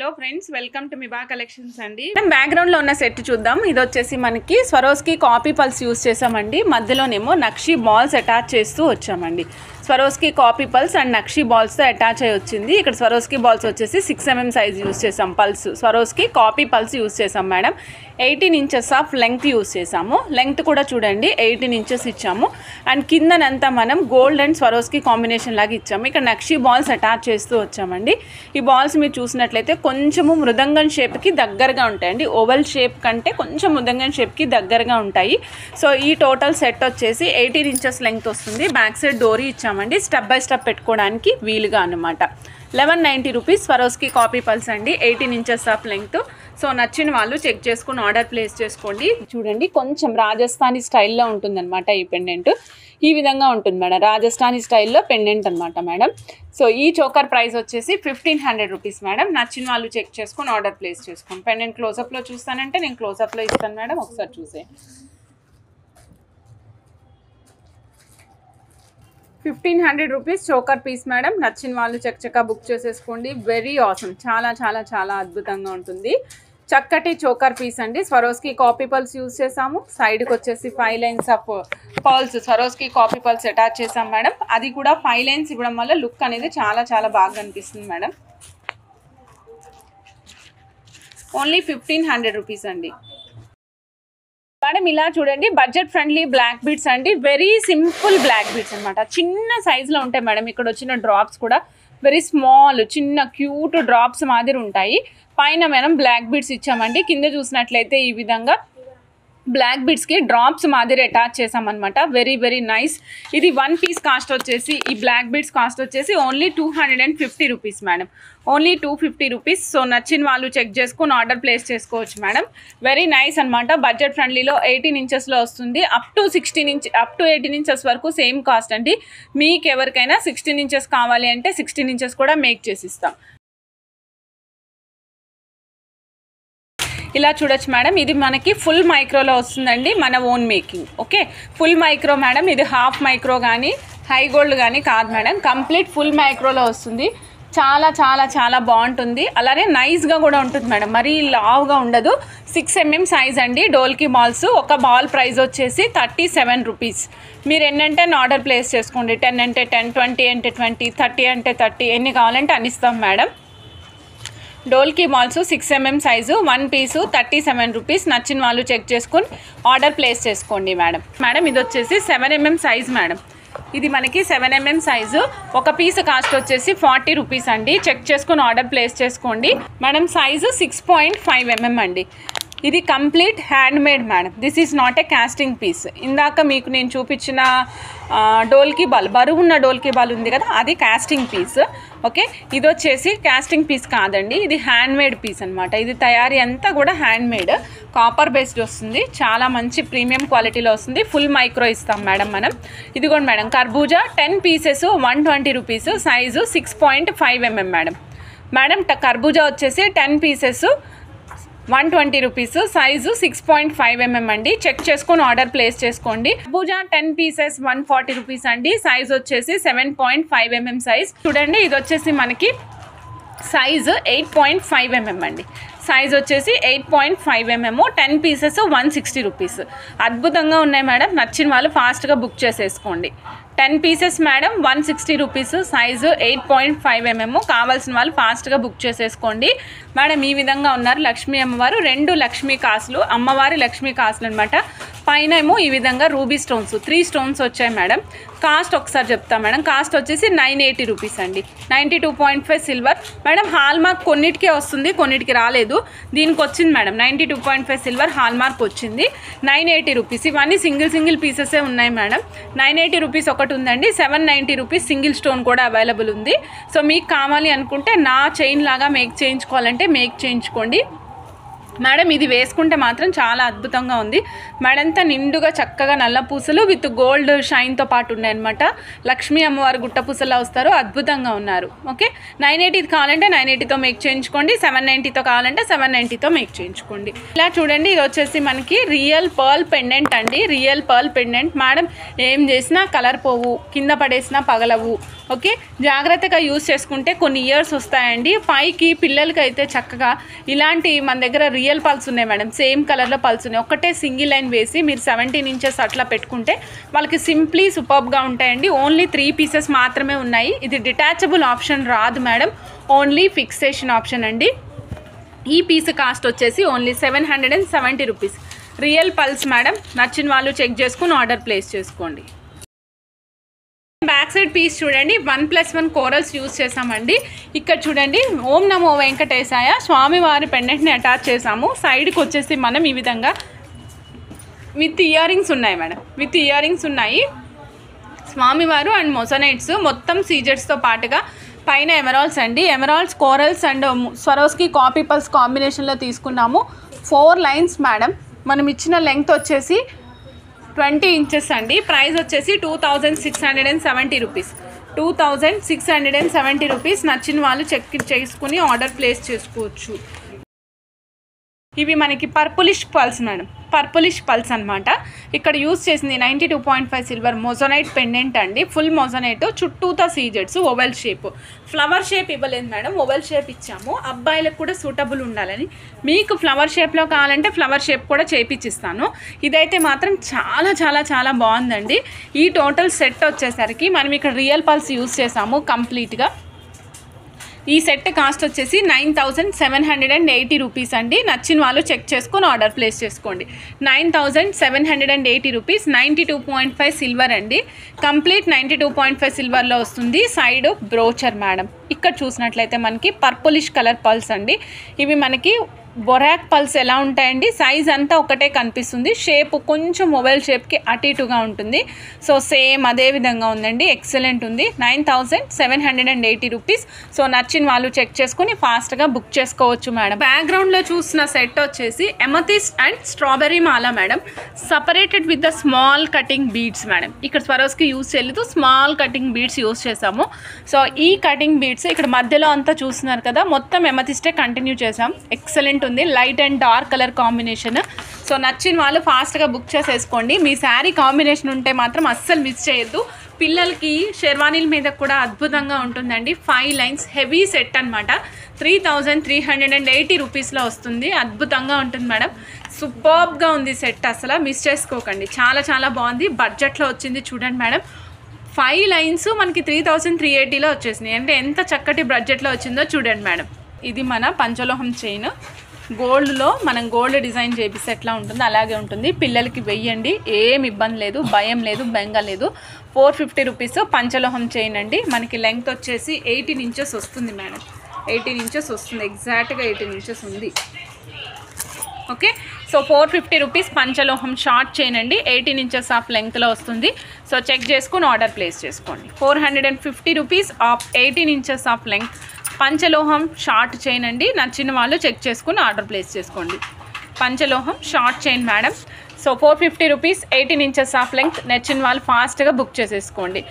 Hello friends, welcome to Miba collections అండి. మనం background లో ఉన్న సెట్ చూద్దాం. ఇది వచ్చేసి మనకి స్వరోస్కి కాపీ పల్స్ యూస్ చేసామండి. మధ్యలోనేమో నక్షి బాల్స్ అటాచ్ చేస్తూ వచ్చామండి. స్వరోస్కి కాపీ పల్స్ అండ్ నక్షి బాల్స్తో అటాచ్ అయ్యి వచ్చింది. ఇక్కడ స్వరోస్కి బాల్స్ వచ్చేసి 6mm సైజ్ యూస్ చేసాం. Pearls Swarovski copy pearls use చేసాం madam. 18 inches of length use చేసాము. లెంగ్త్ కూడా చూడండి 18 ఇంచెస్ ఇచ్చాము. అండ్ కిందనంతా మనం గోల్డ్ అండ్ స్వరోస్కి కాంబినేషన్ లాగా ఇచ్చాము. ఇక్కడ నక్షి బాల్స్ అటాచ్ చేస్తూ వచ్చామండి. ఈ బాల్స్ మీరు చూసినట్లయితే కొంచెము మృదంగం షేప్కి దగ్గరగా ఉంటాయండి. ఓవల్ షేప్ కంటే కొంచెం మృదంగం షేప్కి దగ్గరగా ఉంటాయి. సో ఈ టోటల్ సెట్ వచ్చేసి 18 ఇంచెస్ లెంగ్త్ వస్తుంది. బ్యాక్ సైడ్ డోరీ ఇచ్చామండి, స్టెప్ బై స్టెప్ పెట్టుకోవడానికి వీలుగా అనమాట. 1190 రూపీస్ స్వరోస్కి కాపీ పల్స్ అండి. 18 ఇంచెస్ ఆఫ్ లెంగ్త్. సో నచ్చిన వాళ్ళు చెక్ చేసుకుని ఆర్డర్ ప్లేస్ చేసుకోండి. చూడండి కొంచెం రాజస్థానీ స్టైల్లో ఉంటుందన్నమాట. ఈ పెండెంట్ ఈ విధంగా ఉంటుంది మేడం. రాజస్థానీ స్టైల్లో పెండెంట్ అనమాట మేడం. సో ఈ చోకర్ ప్రైస్ వచ్చేసి 1500 రూపీస్ మేడం. నచ్చిన వాళ్ళు చెక్ చేసుకుని ఆర్డర్ ప్లేస్ చేసుకోండి. పెండెంట్ క్లోజప్లో చూస్తానంటే నేను క్లోజప్లో ఇస్తాను మేడం, ఒకసారి చూసే. 1500 రూపీస్ చోకర్ పీస్ మేడం. నచ్చిన వాళ్ళు చక్కగా బుక్ చేసేసుకోండి. వెరీ ఆసమ్, చాలా చాలా చాలా అద్భుతంగా ఉంటుంది. చక్కటి చోకర్ పీస్ అండి. స్వరోస్కి కాపీ పల్స్ యూజ్ చేసాము. సైడ్కి వచ్చేసి 5 lines of pulse Swarovski copy pulse attach చేసాం మేడం. అది కూడా 5 లైన్స్ ఇవ్వడం వల్ల లుక్ అనేది చాలా చాలా బాగా అనిపిస్తుంది మేడం. ఓన్లీ 1500 రూపీస్ అండి మేడం. ఇలా చూడండి బడ్జెట్ ఫ్రెండ్లీ బ్లాక్ బీడ్స్ అండి. వెరీ సింపుల్ బ్లాక్ బీడ్స్ అనమాట. చిన్న సైజులో ఉంటాయి మేడం. ఇక్కడ వచ్చిన డ్రాప్స్ కూడా వెరీ స్మాల్, చిన్న క్యూట్ డ్రాప్స్ మాదిరి ఉంటాయి. పైన మనం బ్లాక్ బీడ్స్ ఇచ్చామండి. కింద చూసినట్లయితే ఈ విధంగా బ్లాక్ బీడ్స్కి డ్రాప్స్ మాదిరి అటాచ్ చేసామన్నమాట. Very very nice. ఇది 1 పీస్ కాస్ట్ వచ్చేసి, ఈ బ్లాక్ బీడ్స్ కాస్ట్ వచ్చేసి only 250 rupees madam. Only 250 rupees. So నచ్చిన వాళ్ళు చెక్ చేసుకుని ఆర్డర్ ప్లేస్ చేసుకోవచ్చు మేడం. వెరీ నైస్ అనమాట. బడ్జెట్ ఫ్రెండ్లీలో 18 ఇంచెస్లో వస్తుంది. అప్ టు 18 ఇంచెస్ వరకు సేమ్ కాస్ట్ అండి. మీకు ఎవరికైనా 16 ఇంచెస్ కావాలి అంటే 16 ఇంచెస్ కూడా మేక్ చేసి ఇస్తాం. ఇలా చూడొచ్చు మేడం. ఇది మనకి ఫుల్ మైక్రోలో వస్తుందండి, మన own making. Okay, full micro madam. ఇది హాఫ్ మైక్రో కానీ హై గోల్డ్ కానీ కాదు మేడం. కంప్లీట్ ఫుల్ మైక్రోలో వస్తుంది. చాలా చాలా చాలా బాగుంటుంది. అలానే నైస్గా కూడా ఉంటుంది మేడం. మరీ లావుగా ఉండదు. 6mm సైజ్ అండి. డోల్కి బాల్స్. ఒక బాల్ ప్రైస్ వచ్చేసి 37 రూపీస్. మీరు ఎన్నంటే ఆర్డర్ ప్లేస్ చేసుకోండి. 10 అంటే 10, 20 అంటే 20, 30 అంటే 30, ఎన్ని కావాలంటే అన్ని ఇస్తాం మేడం. డోల్కి బాల్స్ 6mm సైజు, 1 పీసు 37 రూపీస్. నచ్చిన వాళ్ళు చెక్ చేసుకుని ఆర్డర్ ప్లేస్ చేసుకోండి మేడం. ఇది వచ్చేసి 7mm సైజ్ మేడం. ఇది మనకి 7mm సైజు. ఒక పీస్ కాస్ట్ వచ్చేసి 40 రూపీస్ అండి. చెక్ చేసుకుని ఆర్డర్ ప్లేస్ చేసుకోండి మేడం. సైజు 6.5mm అండి. ఇది complete hand made madam. This is not a casting piece. ఇందాక మీకు నేను చూపించిన డోల్కి బాల్, బరువున్న డోల్కి బాల్ ఉంది కదా, అది కాస్టింగ్ పీస్. ఓకే, ఇది వచ్చేసి కాస్టింగ్ పీస్ కాదండి, ఇది హ్యాండ్ మేడ్ పీస్ అనమాట. ఇది తయారీ అంతా కూడా హ్యాండ్ మేడ్, కాపర్ బేస్డ్ వస్తుంది. చాలా మంచి ప్రీమియం క్వాలిటీలో వస్తుంది. ఫుల్ మైక్రో ఇస్తాం మేడం మనం. ఇదిగోండి మేడం, కర్బూజా 10 pieces 120 rupees. Size 6.5mm madam. కర్బూజా వచ్చేసి 10 పీసెస్ 120 రూపీస్. సైజు 6.5mm అండి. చెక్ చేసుకొని ఆర్డర్ ప్లేస్ చేసుకోండి. కర్బూజా 10 పీసెస్ 140 రూపీస్ అండి. సైజ్ వచ్చేసి 7.5mm సైజ్. చూడండి ఇది వచ్చేసి మనకి సైజు 8.5mm అండి. సైజ్ వచ్చేసి 8.5mm. 10 pieces 160 rupees. అద్భుతంగా ఉన్నాయి మేడం. నచ్చిన వాళ్ళు ఫాస్ట్గా బుక్ చేసేసుకోండి. 10 pieces madam 160 rupees. Size 8.5mm. కావాల్సిన వాళ్ళు ఫాస్ట్గా బుక్ చేసేసుకోండి మేడం. ఈ విధంగా ఉన్నారు లక్ష్మీ అమ్మవారు. 2 లక్ష్మీ కాసులు, అమ్మవారి లక్ష్మీ కాసులు అనమాట. పైన ఏమో ఈ విధంగా రూబీ స్టోన్స్ 3 స్టోన్స్ వచ్చాయి మేడం. కాస్ట్ ఒకసారి చెప్తాం మేడం. కాస్ట్ వచ్చేసి 980 రూపీస్ అండి. 92.5 సిల్వర్ మేడం. హాల్ మార్క్ కొన్నిటికే వస్తుంది, కొన్నిటికి రాలేదు. దీనికి వచ్చింది మేడం 92.5 సిల్వర్ హాల్ మార్క్ వచ్చింది. 980 రూపీస్. ఇవన్నీ సింగిల్ పీసెసే ఉన్నాయి మేడం. 980 రూపీస్ ఒకటి ఉందండి. 790 రూపీస్ సింగిల్ స్టోన్ కూడా అవైలబుల్ ఉంది. సో మీకు కావాలి అనుకుంటే నా చైన్ లాగా మేక్ చేయించుకోవాలంటే మేక్ చేయించుకోండి మేడం. ఇది వేసుకుంటే మాత్రం చాలా అద్భుతంగా ఉంది. మెడంతా నిండుగా చక్కగా నల్ల పూసలు విత్ గోల్డ్ షైన్తో పాటు ఉన్నాయన్నమాట. లక్ష్మీ అమ్మవారు గుట్ట పూసలా వస్తారు. అద్భుతంగా ఉన్నారు. ఓకే, 980 కావాలంటే 980తో మేక్ చేయించుకోండి. 790తో కావాలంటే 790తో మేక్ చేయించుకోండి. ఇలా చూడండి, ఇది వచ్చేసి మనకి రియల్ పర్ల్ పెండెంట్ అండి. Real pearl pendant madam. ఏం చేసినా కలర్ పోవు, కింద పడేసినా పగలవు. ఓకే, జాగ్రత్తగా యూస్ చేసుకుంటే కొన్ని ఇయర్స్ వస్తాయండి. పైకి పిల్లలకి అయితే చక్కగా ఇలాంటి మన దగ్గర రియల్ పల్స్ ఉన్నాయి మేడం, సేమ్ కలర్లో పల్స్ ఉన్నాయి. ఒకటే సింగిల్ లైన్ వేసి మీరు 17 ఇంచెస్ అట్లా పెట్టుకుంటే వాళ్ళకి సింప్లీ సూపర్గా ఉంటాయండి. ఓన్లీ 3 పీసెస్ మాత్రమే ఉన్నాయి. ఇది డిటాచబుల్ ఆప్షన్ రాదు మేడం, ఓన్లీ ఫిక్సేషన్ ఆప్షన్ అండి. ఈ పీస్ కాస్ట్ వచ్చేసి only 770 rupees. Real pulse madam, నచ్చిన వాళ్ళు చెక్ చేసుకుని ఆర్డర్ ప్లేస్ చేసుకోండి. బ్యాక్ సైడ్ పీస్ చూడండి, 1+1 కోరల్స్ యూజ్ చేసామండి. ఇక్కడ చూడండి, ఓం నమో వెంకటేశాయ స్వామివారి పెండెంట్ని అటాచ్ చేసాము. సైడ్కి వచ్చేసి మనం ఈ విధంగా విత్ ఇయర్ రింగ్స్ ఉన్నాయి మేడం, విత్ ఇయర్ రింగ్స్ ఉన్నాయి. స్వామివారు అండ్ మొజనైట్స్ మొత్తం సీజెట్స్తో పాటుగా పైన ఎమరాల్డ్స్ అండి. Emeralds, corals and Swarovski copy pulse కాంబినేషన్లో తీసుకున్నాము. 4 లైన్స్ మేడం. మనం ఇచ్చిన లెంగ్త్ వచ్చేసి 20 ఇంచెస్ అండి. ప్రైస్ వచ్చేసి 2670 రూపీస్. 2670 రూపీస్. నచ్చిన వాళ్ళు చెక్ చేసుకుని ఆర్డర్ ప్లేస్ చేసుకోవచ్చు. ఇవి మనకి purplish pulse madam, purplish pulse అనమాట. ఇక్కడ యూజ్ చేసింది 92.5 సిల్వర్ మొజనైట్ పెండెంట్ అండి. ఫుల్ మొజనైట్, చుట్టూతా సీజెట్స్, ఓవెల్ షేప్. ఫ్లవర్ షేప్ ఇవ్వలేదు మేడం, ఓవెల్ షేప్ ఇచ్చాము. అబ్బాయిలకు కూడా సూటబుల్ ఉండాలని. మీకు ఫ్లవర్ షేప్లో కావాలంటే ఫ్లవర్ షేప్ కూడా చేయించిస్తాను. ఇదైతే మాత్రం చాలా చాలా చాలా బాగుందండి. ఈ టోటల్ సెట్ వచ్చేసరికి మనం ఇక్కడ రియల్ పల్స్ యూజ్ చేసాము కంప్లీట్గా. ఈ సెట్ కాస్ట్ వచ్చేసి 9780 రూపీస్ అండి. నచ్చిన వాళ్ళు చెక్ చేసుకొని ఆర్డర్ ప్లేస్ చేసుకోండి. 9780 రూపీస్. 92.5 సిల్వర్ అండి, కంప్లీట్ 92.5 సిల్వర్లో వస్తుంది. Side brochure madam. ఇక్కడ చూసినట్లయితే మనకి పర్పులిష్ కలర్ పల్స్ అండి. ఇవి మనకి బొరాక్ పల్స్ ఎలా ఉంటాయండి, సైజ్ అంతా ఒకటే కనిపిస్తుంది, షేప్ కొంచెం మొబైల్ షేప్కి అటు ఇటుగా ఉంటుంది. సో సేమ్ అదే విధంగా ఉందండి, ఎక్సలెంట్ ఉంది. 9780 రూపీస్. సో నచ్చిన వాళ్ళు చెక్ చేసుకుని ఫాస్ట్గా బుక్ చేసుకోవచ్చు మేడం. బ్యాక్గ్రౌండ్లో చూసిన సెట్ వచ్చేసి ఎమథిస్ట్ అండ్ స్ట్రాబెర్రీ మాల madam, separated with the small cutting beads madam. ఇక్కడ స్వరోస్కి యూజ్ చేయలేదు, స్మాల్ కటింగ్ బీడ్స్ యూజ్ చేసాము. సో ఈ కటింగ్ బీడ్స్ ఇక్కడ మధ్యలో అంతా చూస్తున్నారు కదా, మొత్తం ఎమథిస్టే కంటిన్యూ చేసాం. ఎక్సలెంట్ ఉంది, light and dark colour combination. So నచ్చిన వాళ్ళు ఫాస్ట్గా బుక్ చేసేసుకోండి. మీ శారీ కాంబినేషన్ ఉంటే మాత్రం అస్సలు మిస్ చేయొద్దు. పిల్లలకి షెర్వానీల మీద కూడా అద్భుతంగా ఉంటుందండి. 5 లైన్స్ హెవీ సెట్ అనమాట. 3380 రూపీస్లో వస్తుంది. అద్భుతంగా ఉంటుంది మేడం, సూపర్బ్గా ఉంది సెట్, అసలు మిస్ చేసుకోకండి. చాలా చాలా బాగుంది, బడ్జెట్లో వచ్చింది. చూడండి మేడం, 5 లైన్స్ మనకి 3380లో వచ్చేసినాయి. అంటే ఎంత చక్కటి బడ్జెట్లో వచ్చిందో చూడండి మేడం. ఇది మన పంచలోహం చైన్, గోల్డ్లో మనం గోల్డ్ డిజైన్ చేపిస్తే ఎట్లా ఉంటుందో అలాగే ఉంటుంది. పిల్లలకి వెయ్యండి, ఏం ఇబ్బంది లేదు, భయం లేదు, బెంగ లేదు. 450 రూపీస్ పంచలోహం చైన్ అండి. మనకి లెంగ్త్ వచ్చేసి 18 ఇంచెస్ వస్తుంది మేడం, 18 ఇంచెస్ వస్తుంది, ఎగ్జాక్ట్గా 18 ఇంచెస్ ఉంది. ఓకే, సో 450 రూపీస్ పంచలోహం షార్ట్ చైన్ అండి, 18 ఇంచెస్ ఆఫ్ లెంగ్త్లో వస్తుంది. సో చెక్ చేసుకుని ఆర్డర్ ప్లేస్ చేసుకోండి. 450 rupees of 18 inches of length పంచలోహం షార్ట్ చైన్ అండి. నచ్చిన వాళ్ళు చెక్ చేసుకుని ఆర్డర్ ప్లేస్ చేసుకోండి. పంచలోహం short chain madam. So 450 rupees, 18 inches of length. నచ్చిన వాళ్ళు ఫాస్ట్గా బుక్ చేసేసుకోండి.